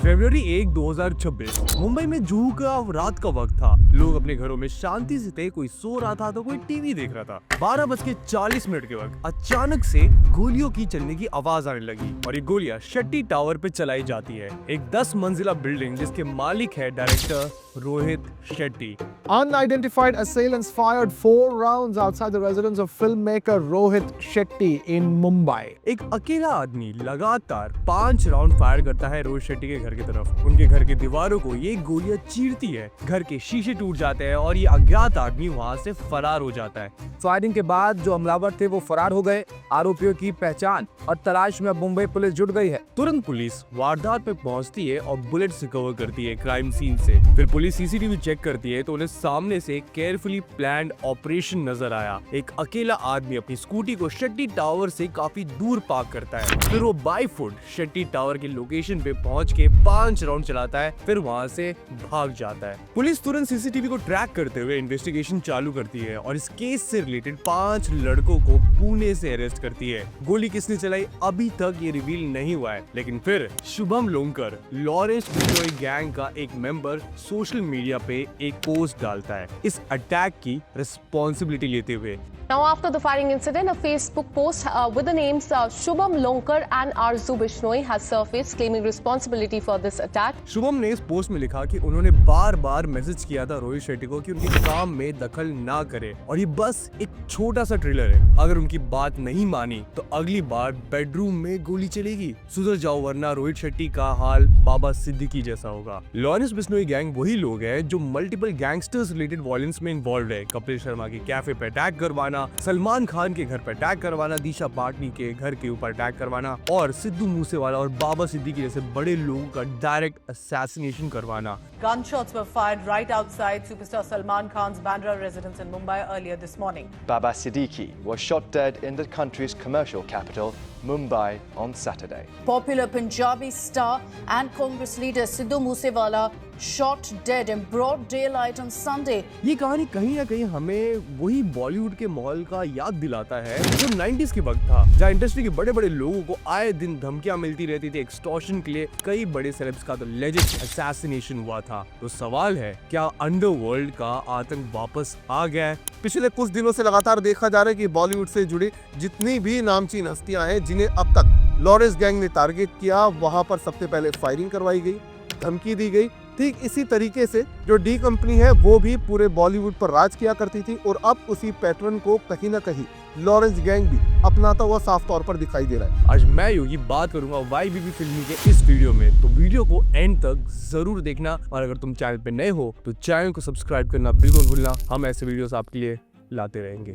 फरवरी 1, 2026 मुंबई में जुहू का रात का वक्त था। लोग अपने घरों में शांति से थे। कोई सो रहा था तो कोई टीवी देख रहा था। 12:40 के वक्त अचानक से गोलियों की चलने की आवाज आने लगी और ये गोलियां शेट्टी टावर पे चलाई जाती है। एक 10 मंजिला बिल्डिंग जिसके मालिक है director Rohit Shetty. Unidentified assailants fired 4 rounds outside the residence of filmmaker Rohit Shetty in Mumbai. एक अकेला आदमी लगातार 5 राउंड फायर करता है रोहित शेट्टी के घर की तरफ। उनके घर की दीवारों को ये गोलियां चीरती है। घर के शीशे टूट जाते हैं और ये अज्ञात आदमी वहां से फरार हो जाता है। फायरिंग के बाद जो हमलावर थे वो फरार हो गए। आरोपियों की पहचान और तलाश में मुंबई पुलिस जुट गई है। तुरंत पुलिस वारदात पे पहुंचती है और बुलेट्स रिकवर करती है क्राइम सीन से। फिर पुलिस सीसीटीवी चेक करती है तो उन्हें सामने से केयरफुली प्लान्ड ऑपरेशन नजर आया। एक अकेला आदमी अपनी स्कूटी को शेट्टी टावर से काफी दूर पार्क करता है। फिर वो बाई फुट शेट्टी टावर की लोकेशन पे पहुंच के 5 राउंड चलाता है, फिर वहां से भाग जाता है। पुलिस तुरंत सीसीटीवी को ट्रैक करते हुए इन्वेस्टिगेशन चालू करती है और इस केस से रिलेटेड 5 लड़कों को पुणे से अरेस्ट करती है। गोली किसने चलाई अभी तक ये रिवील नहीं हुआ है, लेकिन फिर शुभम लोंकर लॉरेंस बिश्नोई गैंग का एक मेंबर सोशल मीडिया पे एक पोस्ट डालता है इस अटैक की रिस्पॉन्सिबिलिटी लेते हुए। Now, after the firing incident, a Facebook post with the names Shubham Lonkar and Arzu Bishnoi has surfaced, claiming responsibility for this attack. Shubham ने इस पोस्ट में लिखा कि उन्होंने बार बार मैसेज किया था रोहित शेट्टी को कि उनके काम में दखल ना करे और ये बस एक छोटा सा ट्रेलर है। अगर उनकी बात नहीं मानी तो अगली बार बेडरूम में गोली चलेगी। सुधर जाओ वरना रोहित शेट्टी का हाल बाबा सिद्दीकी जैसा होगा। लॉरेंस बिश्नोई गैंग वही लोग हैं जो मल्टीपल गैंगस्टर्स रिलेटेड वॉयलेंस में इन्वॉल्व है। कपिल शर्मा के कैफे पे अटैक करवाना, सलमान खान के घर पर अटैक करवाना, दिशा पाटनी के घर के ऊपर अटैक करवाना और सिद्धू मूसेवाला और बाबा सिद्दीकी जैसे बड़े लोगों का डायरेक्ट असैसिनेशन करवाना। Gunshots were fired right outside superstar Salman Khan's Bandra residence in Mumbai earlier this morning. Baba Siddiqui was shot dead in the country's commercial capital, Mumbai, on Saturday. Popular Punjabi star and Congress leader Sidhu Moosewala shot dead in broad daylight on Sunday. ये कहानी कहीं ना कहीं हमें वही बॉलीवुड के माहौल का याद दिलाता है जो 90s के वक्त था, जहाँ इंडस्ट्री के बड़े बड़े लोगों को आए दिन धमकियां मिलती रहती थी एक्सटॉर्शन के लिए। कई बड़े सेलेब्स का तो लेजेंड असैसिनेशन हुआ था। तो सवाल है, क्या अंडरवर्ल्ड का आतंक वापस आ गया है? पिछले कुछ दिनों से लगातार देखा जा रहा है कि बॉलीवुड से जुड़ी जितनी भी नामचीन हस्तियां हैं जिन्हें अब तक लॉरेंस गैंग ने टारगेट किया, वहां पर सबसे पहले फायरिंग करवाई गई, धमकी दी गई। ठीक इसी तरीके से जो डी कंपनी है वो भी पूरे बॉलीवुड पर राज किया करती थी और अब उसी पैटर्न को कहीं ना कहीं लॉरेंस गैंग भी अपनाता हुआ साफ तौर पर दिखाई दे रहा है। आज मैं योगी बात करूंगा YBB फिल्मी के इस वीडियो में, तो वीडियो को एंड तक जरूर देखना और अगर तुम चैनल पे नए हो तो चैनल को सब्सक्राइब करना बिल्कुल भूलना। हम ऐसे वीडियोस आपके लिए लाते रहेंगे।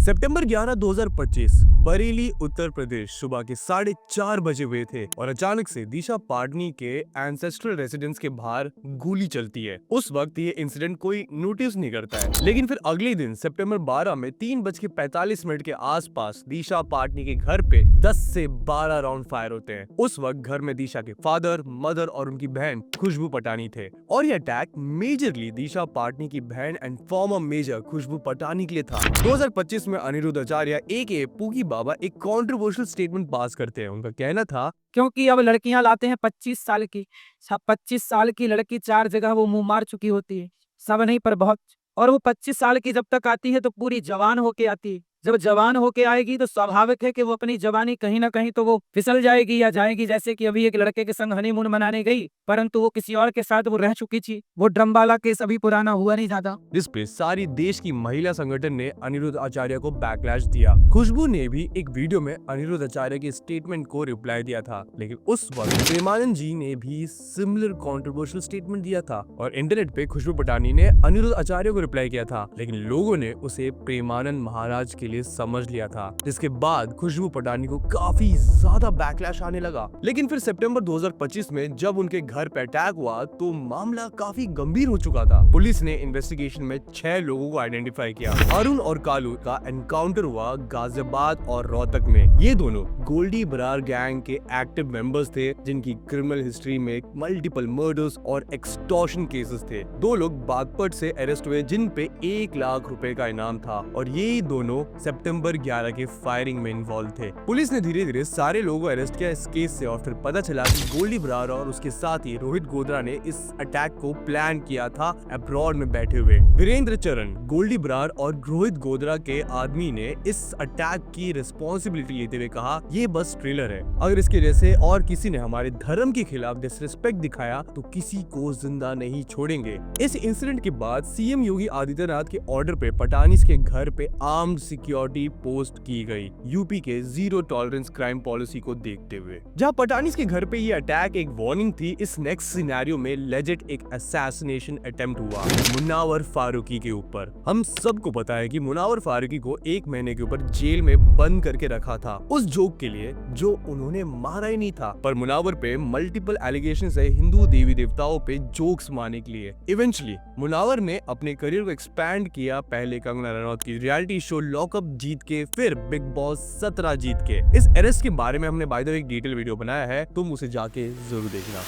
सितंबर 11, 2025 बरेली उत्तर प्रदेश सुबह के 4:30 बजे हुए थे और अचानक से दिशा पाटनी के एंसेस्ट्रल रेसिडेंस के बाहर गोली चलती है। उस वक्त ये इंसिडेंट कोई नोटिस नहीं करता है, लेकिन फिर अगले दिन सितंबर 12 में 3:45 के आसपास दिशा पाटनी के घर पे 10 से 12 राउंड फायर होते हैं। उस वक्त घर में दिशा के फादर, मदर और उनकी बहन खुशबू पटानी थे और ये अटैक मेजरली दिशा पाटनी की बहन एंड फॉर्मर मेजर खुशबू पटानी के लिए था। 2025 में अनिरुद्ध आचार्य एके पूकी बाबा एक कंट्रोवर्शियल स्टेटमेंट पास करते हैं। उनका कहना था, क्योंकि अब लड़कियां लाते हैं 25 साल की, 25 साल की लड़की 4 जगह वो मुंह मार चुकी होती है, सब नहीं पर बहुत। और वो 25 साल की जब तक आती है तो पूरी जवान होके आती है। जब जवान होके आएगी तो स्वाभाविक है कि वो अपनी जवानी कहीं ना कहीं तो वो फिसल जाएगी या जाएगी। जैसे कि अभी एक लड़के के संग हनीमून मनाने गई, परंतु वो किसी और के साथ वो रह चुकी थी। वो ड्रम वाला केस अभी पुराना हुआ नहीं ज्यादा। जिस पे सारी देश की महिला संगठन ने अनिरुद्ध आचार्य को बैकलैश दिया। खुशबू ने भी एक वीडियो में अनिरुद्ध आचार्य के स्टेटमेंट को रिप्लाई दिया था, लेकिन उस वक्त प्रेमानंद जी ने भी सिमिलर कंट्रोवर्शियल स्टेटमेंट दिया था और इंटरनेट पे खुशबू पटानी ने अनिरुद्ध आचार्य को रिप्लाई किया था, लेकिन लोगों ने उसे प्रेमानंद महाराज के लिए समझ लिया था, जिसके बाद खुशबू पटानी को काफी ज्यादा बैकलैश आने लगा। लेकिन फिर सितंबर 2025 में जब उनके घर पे अटैक हुआ तो मामला काफी गंभीर हो चुका था। पुलिस ने इन्वेस्टिगेशन में 6 लोगों को आइडेंटिफाई किया। अरुण और कालू का एनकाउंटर हुआ गाजियाबाद और रोहतक में। ये दोनों गोल्डी बरार गैंग के एक्टिव मेंबर्स थे, जिनकी क्रिमिनल हिस्ट्री में मल्टीपल मर्डर्स और एक्सटॉर्शन केसेस थे। 2 लोग बागपत से अरेस्ट हुए जिन पे 1 लाख रुपए का इनाम था और ये दोनों सितंबर 11 के फायरिंग में इन्वॉल्व थे। पुलिस ने धीरे धीरे सारे लोगों को अरेस्ट किया इस केस से, और फिर पता चला कि गोल्डी बरार और उसके साथ ही रोहित गोधरा ने इस अटैक को प्लान किया था अब्रॉड में बैठे हुए। वीरेंद्र चरण, गोल्डी बरार और रोहित गोधरा के आदमी ने इस अटैक की रिस्पॉन्सिबिलिटी लेते हुए कहा, ये बस ट्रेलर है, अगर इसके जैसे और किसी ने हमारे धर्म के खिलाफ डिसरिस्पेक्ट दिखाया तो किसी को जिंदा नहीं छोड़ेंगे। इस इंसिडेंट के बाद सीएम योगी आदित्यनाथ के ऑर्डर पे पटानीस के घर पे आर्म्ड सिक्योरिटी पोस्ट की गई, यूपी के जीरो टॉलरेंस क्राइम पॉलिसी को देखते हुए। जहां पटानीस के घर पे ये अटैक एक वार्निंग थी, इस नेक्स्ट सिनेरियो में लेजिट एक असैसिनेशन अटेम्प्ट हुआ मुनावर फारूकी के ऊपर। हम सबको पता है कि मुनावर फारूकी को 1 महीने के ऊपर जेल में बंद करके रखा था उस जोक के लिए जो उन्होंने मारा ही नहीं था, पर मुनावर पे मल्टीपल एलिगेशन है हिंदू देवी देवताओं पे जोक्स मारने के लिए। इवेंचुअली मुनावर ने अपने करियर को एक्सपैंड किया, पहले कंगना रनौत की रियलिटी शो लॉकअप जीत के, फिर बिग बॉस 17 जीत के। इस अरेस्ट के बारे में हमने बाय द वे एक डिटेल वीडियो बनाया है, तुम उसे जाके जरूर देखना।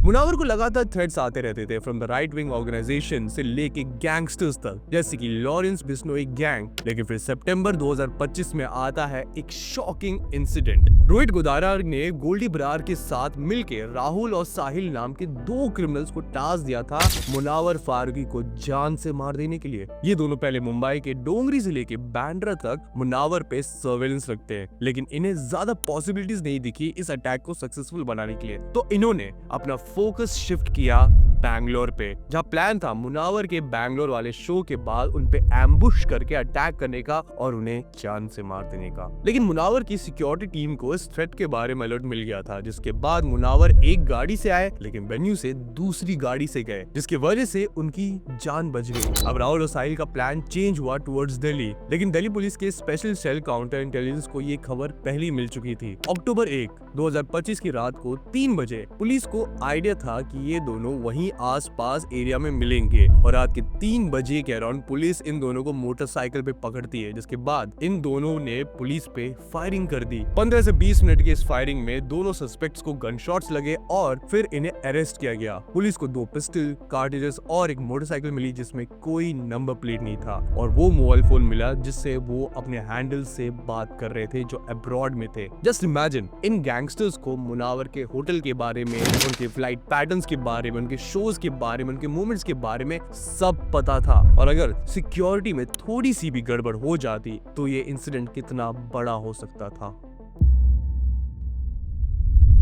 मुनावर को लगातार थ्रेट्स आते रहते थे from the right wing organisation से लेके गैंगस्टर्स तक, जैसे कि लॉरेंस बिश्नोई गैंग। लेकिन फिर सितंबर 2025 में आता है एक शॉकिंग इंसिडेंट। रोहित गोधरा ने गोल्डी बरार के साथ मिलकर राहुल और साहिल नाम के 2 क्रिमिनल्स को टास्क दिया था मुनावर फारूकी को जान से मार देने के लिए। ये दोनों पहले मुंबई के डोंगरी से लेके बांद्रा तक मुनावर पे सर्वेलेंस रखते हैं, लेकिन इन्हें ज्यादा पॉसिबिलिटीज नहीं दिखी इस अटैक को सक्सेसफुल बनाने के लिए, तो इन्होंने अपना फोकस शिफ्ट किया बैंगलोर पे, जहां प्लान था मुनावर के बैंगलोर वाले शो के बाद उन पे एम्बुश करके अटैक करने का और उन्हें जान से मार देने का। लेकिन मुनावर की सिक्योरिटी टीम को इस थ्रेट के बारे में अलर्ट मिल गया था, जिसके बाद मुनावर एक गाड़ी से आए लेकिन वेन्यू से दूसरी गाड़ी से गए, जिसकी वजह से उनकी जान बच गई। अब राहुल और साहिल का प्लान चेंज हुआ टुवर्ड्स दिल्ली, लेकिन दिल्ली पुलिस के स्पेशल सेल काउंटर इंटेलिजेंस को ये खबर पहले मिल चुकी थी। अक्टूबर 1, 2025 की रात को 3 बजे पुलिस को आइडिया था कि ये दोनों वहीं आसपास एरिया में मिलेंगे, और रात के 3 बजे के अराउंड पुलिस इन दोनों को मोटरसाइकिल पे पकड़ती है, जिसके बाद इन दोनों ने पुलिस पे फायरिंग कर दी। 15 से 20 मिनट की इस फायरिंग में दोनों सस्पेक्ट्स को गनशॉट्स लगे और फिर इन्हें अरेस्ट किया गया। पुलिस को 2 पिस्टल, कार्ट्रिजेस और एक मोटरसाइकिल मिली जिसमें कोई नंबर प्लेट नहीं था, और वो मोबाइल फोन मिला जिससे वो अपने हैंडल से बात कर रहे थे जो अब्रॉड में थे। जस्ट इमेजिन, इन गैंगस्टर्स को मुनावर के होटल के बारे में, उनके फ्लाइट पैटर्न्स के बारे में, उनके शोज के बारे में, उनके मूवमेंट्स के बारे में सब पता था, और अगर सिक्योरिटी में थोड़ी सी भी गड़बड़ हो जाती तो ये इंसिडेंट कितना बड़ा हो सकता था।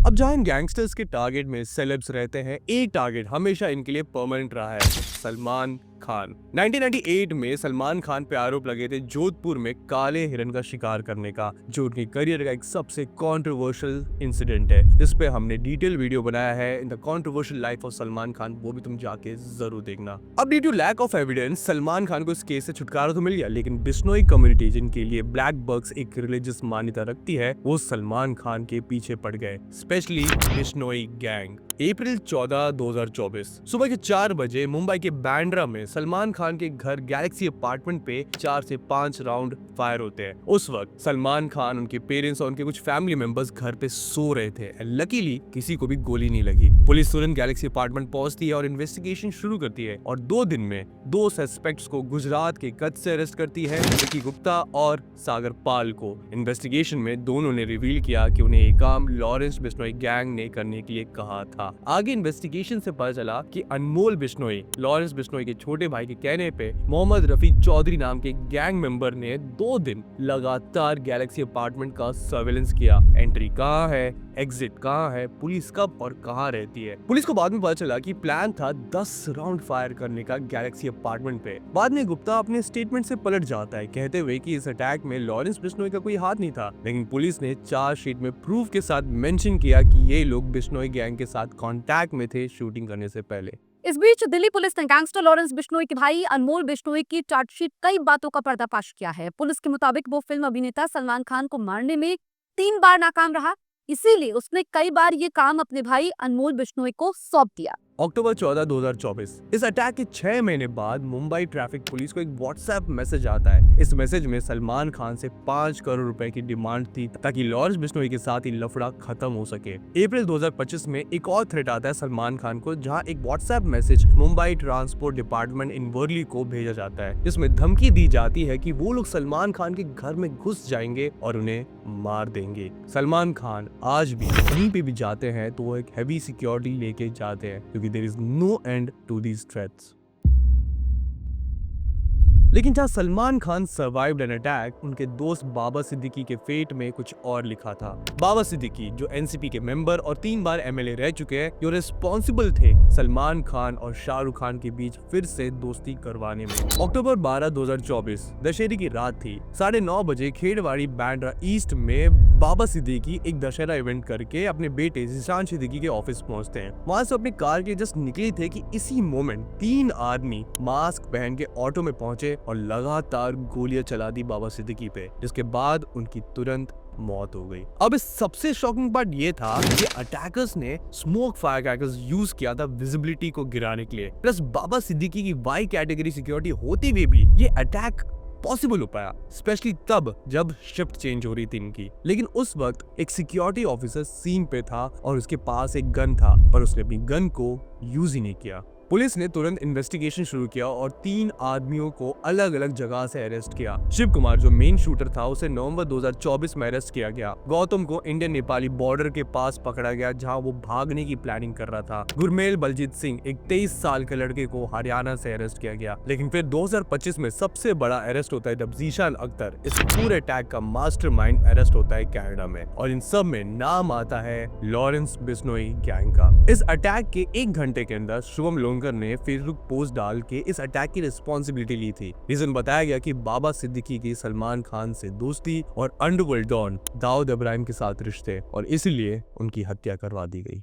अब जहां इन गैंगस्टर्स के टारगेट में सेलेब्स रहते हैं, एक टारगेट हमेशा इनके लिए परमानेंट रहा है, सलमान खान। 1998 में सलमान खान पे आरोप लगे थे जोधपुर में काले हिरन का शिकार करने का, जो उनके करियर का एक सबसे कंट्रोवर्शियल इंसिडेंट है, जिस पे हमने डिटेल वीडियो बनाया है in the controversial life of Salman Khan, वो भी तुम जाके जरूर देखना। अब due to lack of evidence Salman Khan को इस केस से छुटकारा तो मिल गया, लेकिन बिश्नोई कम्युनिटी जिनके लिए ब्लैक बग्स एक रिलीजियस मान्यता रखती है, वो सलमान खान के पीछे पड़ गए, स्पेशली बिश्नोई गैंग। अप्रैल 14, 2024 सुबह के 4 बजे मुंबई के बांद्रा में सलमान खान के घर गैलेक्सी अपार्टमेंट पे 4 से 5 राउंड फायर होते हैं। उस वक्त सलमान खान, उनके पेरेंट्स और उनके कुछ फैमिली मेंबर्स घर पे सो रहे थे। लकीली किसी को भी गोली नहीं लगी। पुलिस तुरंत गैलेक्सी अपार्टमेंट पहुंचती है और इन्वेस्टिगेशन शुरू करती है, और 2 दिन में 2 सस्पेक्ट्स को गुजरात के कच्छ से अरेस्ट करती है, विकी गुप्ता और सागर पाल को। इन्वेस्टिगेशन में दोनों ने रिवील किया कि उन्हें ये काम लॉरेंस बिश्नोई गैंग ने करने के लिए कहा था। आगे इन्वेस्टिगेशन से पता चला कि अनमोल बिश्नोई, लॉरेंस बिश्नोई के छोटे भाई के कहने पे मोहम्मद रफी चौधरी नाम के गैंग मेंबर ने 2 दिन लगातार गैलेक्सी अपार्टमेंट का सर्वेलेंस किया। एंट्री कहाँ है, एग्जिट कहाँ है, पुलिस कब और कहाँ रहती है। पुलिस को बाद में पता चला कि प्लान था 10 राउंड फायर करने का गैलेक्सी अपार्टमेंट पे। बाद में गुप्ता अपने स्टेटमेंट से पलट जाता है, कहते हुए कि इस अटैक में लॉरेंस बिश्नोई का कोई हाथ नहीं था, लेकिन पुलिस ने चार्जशीट में प्रूफ के साथ मेंशन किया कि ये लोग बिश्नोई गैंग के साथ कांटेक्ट में थे शूटिंग करने से पहले। इस बीच दिल्ली पुलिस ने गैंगस्टर लॉरेंस बिश्नोई के भाई अनमोल बिश्नोई की चार्जशीट कई बातों का पर्दाफाश किया है। पुलिस के मुताबिक वो फिल्म अभिनेता सलमान खान को मारने में 3 बार नाकाम रहा, इसीलिए उसने कई बार ये काम अपने भाई अनमोल बिश्नोई को सौंप दिया। अक्टूबर 14, 2024। इस अटैक के 6 महीने बाद मुंबई ट्रैफिक पुलिस को एक व्हाट्सएप मैसेज आता है। इस मैसेज में सलमान खान से 5 करोड़ रुपए की डिमांड थी ताकि लॉरेंस बिश्नोई के साथ ही लफड़ा खत्म हो सके। अप्रैल 2025 में एक और थ्रेट आता है सलमान खान को, जहां एक WhatsApp message Mumbai transport department in Worli को भेजा जाता है, जिसमें धमकी दी जाती है कि वो लोग सलमान खान के घर में घुस जाएंगे और उन्हें मार देंगे। सलमान खान आज भी कहीं पे भी जाते हैं तो वो एक हैवी सिक्योरिटी लेके जाते हैं, क्योंकि there is no end to these threats. लेकिन जहाँ Salman Khan survived an attack, उनके दोस्त बाबा सिद्दीकी के फेट में कुछ और लिखा था। बाबा सिद्दीकी, जो एनसीपी के मेंबर और 3 बार एमएलए रह चुके हैं, जो रिस्पॉन्सिबल थे सलमान खान और शाहरुख खान के बीच फिर से दोस्ती करवाने में। अक्टूबर 12, 2024 दशहरे की रात थी। 9:30 बजे खेड़वाड़ी बांद्रा ईस्ट में बाबा सिद्दीकी एक दशहरा इवेंट करके अपने बेटे जिशान सिद्दीकी के ऑफिस पहुंचते हैं। वहां से अपनी कार के जस्ट निकले थे कि इसी मोमेंट 3 आदमी मास्क पहन के ऑटो में पहुंचे और लगातार गोलियां चला दी बाबा सिद्दीकी पे, जिसके बाद उनकी तुरंत मौत हो गई। अब इस सबसे शॉकिंग पार्ट ये था कि अटैकर्स ने स्मोक फायर क्रैकर्स यूज किया था विजिबिलिटी को गिराने के लिए। प्लस बाबा सिद्दीकी की वाई कैटेगरी सिक्योरिटी होते हुए भी ये अटैक पॉसिबल हो पाया, स्पेशली तब जब शिफ्ट चेंज हो रही थी इनकी। लेकिन उस वक्त एक सिक्योरिटी ऑफिसर सीन पे था और उसके पास एक गन था, पर उसने अपनी गन को यूज ही नहीं किया। पुलिस ने तुरंत इन्वेस्टिगेशन शुरू किया और 3 आदमियों को अलग अलग जगह से अरेस्ट किया। शिव कुमार, जो मेन शूटर था, उसे नवंबर 2024 में अरेस्ट किया गया। गौतम को इंडियन नेपाली बॉर्डर के पास पकड़ा गया, जहां वो भागने की प्लानिंग कर रहा था। गुरमेल बलजीत सिंह, एक 23 साल के लड़के को हरियाणा से अरेस्ट किया गया। लेकिन फिर 2025 में सबसे बड़ा अरेस्ट होता है जब जीशान अख्तर, इस पूरे अटैक का मास्टरमाइंड, अरेस्ट होता है कनाडा में। और इन सब में नाम आता है लॉरेंस बिश्नोई गैंग का। इस अटैक के 1 घंटे के अंदर शुभम लोंकर ने फेसबुक पोस्ट डाल के इस अटैक की रिस्पॉन्सिबिलिटी ली थी। रीजन बताया गया कि बाबा सिद्दीकी की सलमान खान से दोस्ती और अंडरवर्ल्ड डॉन दाऊद इब्राहिम के साथ रिश्ते, और इसीलिए उनकी हत्या करवा दी गई।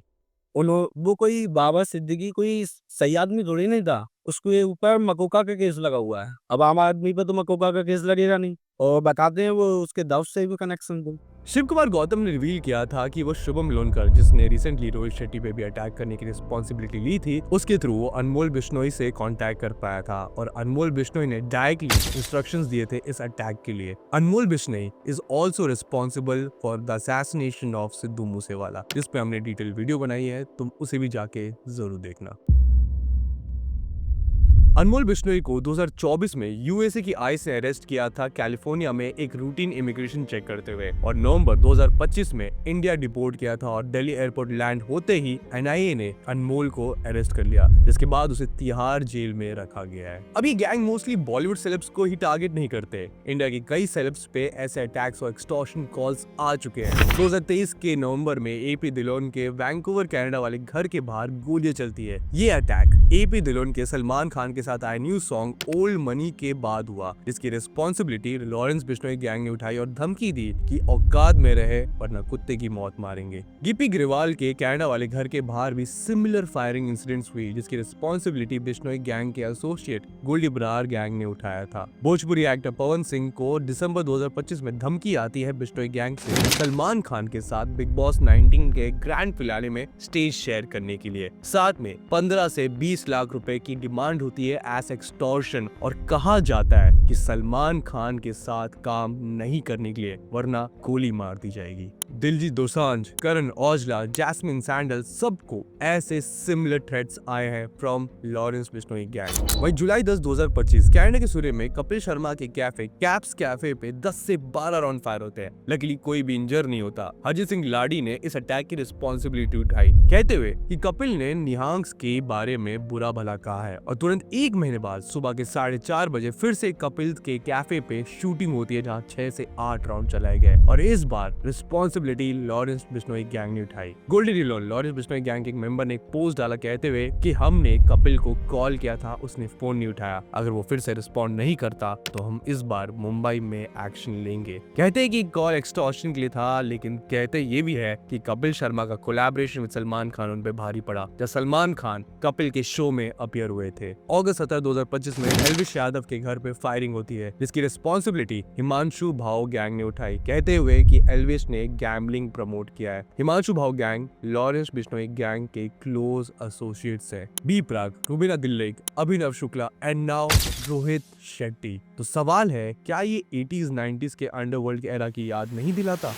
वो कोई बाबा सिद्दीकी कोई सही आदमी थोड़ी नहीं था, उसके ऊपर मकोका का केस लगा हुआ है। अब आम आदमी पे तो मकोका का केस लगेगा नहीं, और बताते हैं वो उसके दाऊद से भी कनेक्शन थे। शिव कुमार गौतम ने रिवील किया था कि वो शुभम लोनकर, जिसने रिसेंटली रोहित शेट्टी पे भी अटैक करने की रिस्पॉन्सिबिलिटी ली थी, उसके थ्रू वो अनमोल बिश्नोई से कांटेक्ट कर पाया था, और अनमोल बिश्नोई ने डायरेक्टली इंस्ट्रक्शंस दिए थे इस अटैक के लिए। Anmol Bishnoi is also responsible for the assassination of Sidhu Moosewala, जिस पे हमने डिटेल वीडियो बनाई है, तुम उसे भी जाके जरूर देखना। अनमोल बिश्नोई को 2024 में यूएसए की आई से अरेस्ट किया था कैलिफोर्निया में एक रूटीन इमिग्रेशन चेक करते हुए, और नवंबर 2025 में इंडिया डिपोर्ट किया था, और दिल्ली एयरपोर्ट लैंड होते ही एनआईए ने अनमोल को अरेस्ट कर लिया, जिसके बाद उसे तिहाड़ जेल में रखा गया है। अब ये गैंग मोस्टली बॉलीवुड सेलेब्स को ही टारगेट नहीं करते। इंडिया के कई सेलेब्स पे ऐसे अटैक्स और एक्सटॉर्शन कॉल्स आ चुके हैं। 2023 के नवंबर में एपी दिलोन के वैंकूवर कनाडा वाले घर के बाहर गोलियां चलती है। ये अटैक एपी दिलोन के सलमान खान के साथ आए न्यू सॉन्ग ओल्ड मनी के बाद हुआ, जिसकी रिस्पॉन्सिबिलिटी लॉरेंस बिश्नोई गैंग ने उठाई और धमकी दी कि औकात में रहे वरना कुत्ते की मौत मारेंगे। गिप्पी ग्रेवाल के कनाडा वाले घर के बाहर भी सिमिलर फायरिंग इंसिडेंट्स हुई, जिसकी रिस्पॉन्सिबिलिटी बिश्नोई गैंग के एसोसिएट गोल्डी बरार गैंग ने उठाया था। भोजपुरी एक्टर पवन सिंह को दिसंबर 2025 में धमकी आती है बिश्नोई गैंग से सलमान खान के साथ बिग बॉस 19 के ग्रैंड फिनाले में स्टेज शेयर करने के लिए। साथ में 15 से 20 लाख रुपए की डिमांड होती है एज एक्सटॉर्शन, और कहा जाता है कि सलमान खान के साथ काम नहीं करने के लिए वरना गोली मार दी जाएगी। दिलजीत दोसांझ, करण औजला, जैस्मिन सैंडल, सबको ऐसे सिमिलर थ्रेट्स आए हैं फ्रॉम लॉरेंस बिश्नोई गैंग। वहीं जुलाई 10, 2025 कनाडा के सूर्य में कपिल शर्मा के कैफे कैप्स कैफे पे 10 से 12 राउंड फायर होते हैं। लकीली कोई भी इंजर नहीं होता। अजीत सिंह लाडी ने इस अटैक की रिस्पॉन्सिबिलिटी उठाई, कहते हुए कि कपिल ने निहांग्स के बारे में बुरा भला कहा है, और तुरंत 1 महीने बाद सुबह के 4:30 बजे फिर से कपिल के कैफे पे शूटिंग होती है, जहां 6 से 8 राउंड चलाए गए, और इस बार रिस्पॉन्सिबिलिटी लॉरेंस बिश्नोई गैंग ने उठाई। गोल्डी डिलोन, लॉरेंस बिश्नोई गैंग के एक मेंबर ने एक पोस्ट डाला कहते हुए कि हमने कपिल को कॉल किया था, उसने फोन नहीं उठाया, अगर वो फिर से रिस्पॉन्ड नहीं करता तो हम इस बार मुंबई में एक्शन लेंगे। कहते हैं कि कॉल एक्सटॉर्शन के लिए था, लेकिन कहते ये भी है कि कपिल शर्मा का कोलैबोरेशन विद सलमान खान उन पे भारी पड़ा, जब सलमान खान कपिल के शो में अपीयर हुए थे। अगस्त अगस्त 17, 2025 में एल्विश यादव के घर पे फायरिंग होती है, जिसकी रिस्पॉन्सिबिलिटी हिमांशु भाव गैंग ने उठाई, कहते हुए कि एल्विश ने गैम्बलिंग प्रमोट किया है। हिमांशु भाव गैंग लॉरेंस बिश्नोई गैंग के क्लोज एसोसिएट्स है। B Praak, Rubina Dilaik, Abhinav Shukla and now Rohit Shetty. तो सवाल है, क्या ये 80s 90s के अंडरवर्ल्ड के एरा की याद नहीं दिलाता?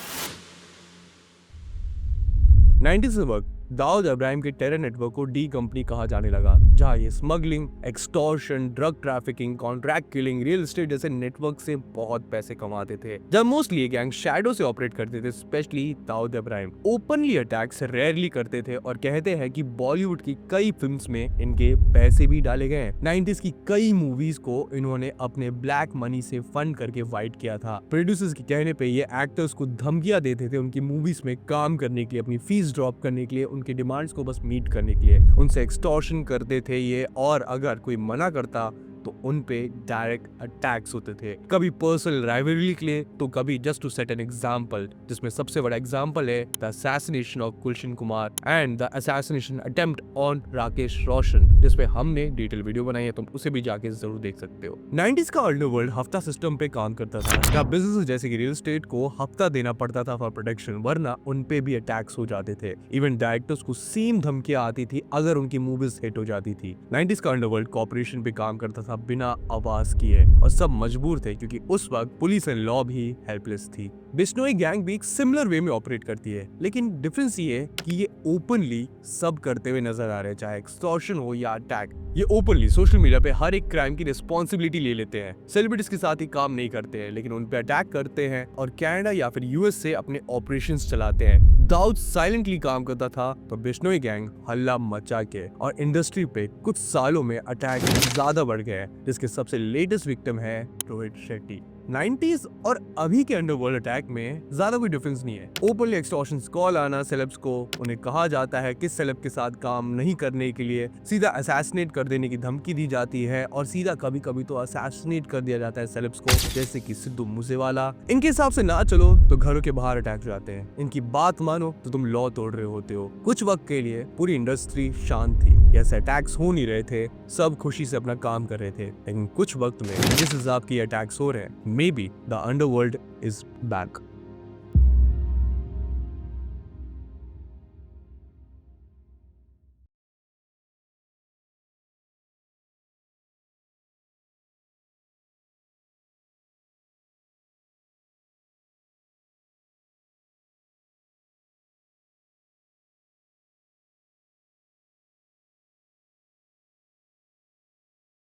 90s के वक्त दाऊद इब्राहिम के टेरर नेटवर्क को डी कंपनी कहा जाने लगा, जहां ये smuggling, extortion, drug trafficking, contract killing, real estate जैसे नेटवर्क से बहुत पैसे कमाते थे। जब मोस्टली ये गैंग शैडो से ऑपरेट करते थे, specially Dawood Ibrahim openly attacks rarely करते थे और कहते हैं कि बॉलीवुड की कई फिल्म्स में इनके पैसे भी डाले गए हैं। 90s की कई मूवीज को इन्होंने अपने ब्लैक मनी से फंड करके वाइट किया था। प्रोड्यूसर्स के कहने पे ये एक्टर्स को धमकियां देते थे उनकी मूवीज में काम करने के लिए, अपनी फीस ड्रॉप करने के लिए, उनके डिमांड्स को बस मीट करने के लिए उनसे एक्सटॉर्शन करते थे ये, और अगर कोई मना करता तो उन पे डायरेक्ट अटैक्स होते थे, कभी पर्सनल राइवलरी के लिए तो कभी just to set an example, जिसमें सबसे बड़ा एग्जांपल है the assassination of Gulshan Kumar and the assassination attempt on Rakesh Roshan, जिसपे हमने डिटेल वीडियो बनाई है, तुम उसे भी जाके जरूर देख सकते हो। 90s का अंडरवर्ल्ड हफ्ता सिस्टम पे काम करता था, जहाँ बिजनेस जैसे कि रियल एस्टेट को हफ्ता देना पड़ता था फॉर प्रोटेक्शन, वरना उन पे भी अटैक्स हो जाते थे। इवन डायरेक्टर्स को सेम धमकियां आती थी अगर उनकी मूवीज हिट हो जाती थी। 90s का अंडरवर्ल्ड कॉर्पोरेशन पे काम करता था बिना आवाज किए, और सब मजबूर थे क्योंकि उस वक्त पुलिस एंड लॉ भी हेल्पलेस थी। बिश्नोई गैंग भी एक सिमिलर वे में ऑपरेट करती है, लेकिन डिफरेंस ये है कि ये ओपनली सब करते हुए नजर आ रहे हैं, चाहे एक्सटॉर्शन हो या अटैक। ये ओपनली सोशल मीडिया पे हर एक क्राइम की रिस्पॉन्सिबिलिटी ले लेते हैं, सेलिब्रिटीज के साथ ही काम नहीं करते हैं, लेकिन उन पे अटैक करते हैं और कनाडा या फिर यूएस से अपने ऑपरेशंस चलाते हैं। दाऊद साइलेंटली काम करता था तो बिश्नोई गैंग हल्ला मचा के, और इंडस्ट्री पे कुछ सालों में अटैक ज्यादा बढ़ गए, जिसके सबसे लेटेस्ट विक्टिम है रोहित शेट्टी। 90s और अभी के अंडरवर्ल्ड अटैक में ज्यादा कोई डिफरेंस नहीं है। ओपनली एक्सटॉर्शन कॉल आना सेलेब्स को, उन्हें कहा जाता है किस सेलेब के साथ काम नहीं करने के लिए, सीधा असैसिनेट कर देने की धमकी दी जाती है, और सीधा कभी कभी तो असैसिनेट कर दिया जाता है सेलेब्स को, जैसे कि सिद्धू मूसेवाला। इनके हिसाब से ना चलो तो घरों के बाहर अटैक जाते हैं, इनकी बात मानो तो तुम लॉ तोड़ रहे होते हो। कुछ वक्त के लिए पूरी इंडस्ट्री शांत थी, ऐसे अटैक्स हो नहीं रहे थे, सब खुशी से अपना काम कर रहे थे, लेकिन कुछ वक्त में जिस हिसाब की अटैक्स हो रहे हैं, maybe the underworld is back.